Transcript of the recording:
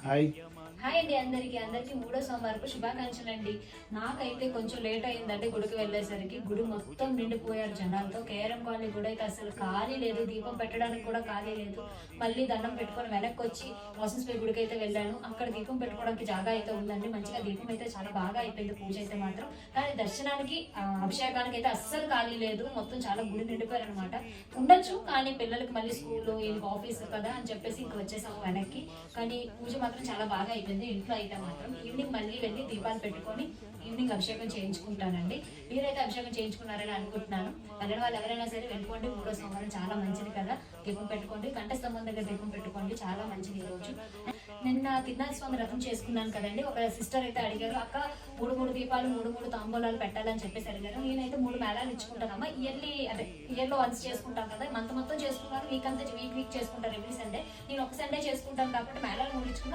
Hi. Hi అండి, అందరికి మూడో సోమవారపు శుభాకాంక్షలు అండి. నాకైతే కొంచెం లేట్ అయిందండి గుడికి వెళ్ళేసరికి. గుడి మొత్తం నిండిపోయారు జనాలతో. కేఆర్ఎం కాలనీ గుడి అయితే అసలు ఖాళీ లేదు, దీపం పెట్టడానికి కూడా ఖాళీ లేదు. మళ్ళీ దండం పెట్టుకొని వెనక్కి వచ్చి వాసన్స్పై గుడికి అయితే వెళ్ళాను. అక్కడ దీపం పెట్టుకోవడానికి జాగా అయితే ఉందండి. మంచిగా దీపం అయితే చాలా బాగా అయిపోయింది పూజ అయితే మాత్రం. కానీ దర్శనానికి అభిషేకానికి అయితే అస్సలు ఖాళీ లేదు, మొత్తం చాలా గుడి నిండిపోయారు అనమాట. ఉండొచ్చు కానీ పిల్లలకి మళ్ళీ స్కూల్ వీళ్ళకి ఆఫీస్ కదా అని చెప్పేసి ఇంక వచ్చేసాము వెనక్కి. కానీ పూజ మాత్రం చాలా బాగా అయిపోయింది. ఇంట్లో అయితే మాత్రం ఈవినింగ్ మళ్ళీ వెళ్ళి దీపాలు పెట్టుకొని ఈవినింగ్ అభిషేకం చేయించుకుంటానండి. మీరైతే అభిషేకం చేయించుకున్నారని అనుకుంటున్నాను. వెళ్ళిన వాళ్ళు ఎవరైనా సరే వెళ్ళిపోండి, మూడో సోమవారం చాలా మంచిది కదా. దీపం పెట్టుకోండి, కంఠస్తంభం దగ్గర దీపం పెట్టుకోండి, చాలా మంచిది ఈ రోజు. నిన్న తిరునాథ స్వామి రథం చేసుకున్నాను కదండి. ఒక సిస్టర్ అయితే అడిగారు, అక్క మూడు దీపాలు మూడు తాంబూలాలు పెట్టాలని చెప్పేసి అడిగారు. నేనైతే 3 మేళాలు ఇచ్చుకుంటానమ్మా. ఇయర్లో వన్స్ చేసుకుంటాం కదా, మంత్ మొత్తం చేసుకుంటాను, వీక్ అంతా వీక్ చేసుకుంటారు ఎవ్రీ సండే. నేను ఒక సండే చేసుకుంటాను కాబట్టి మేళాలు 3 ఇచ్చుకున్నాను.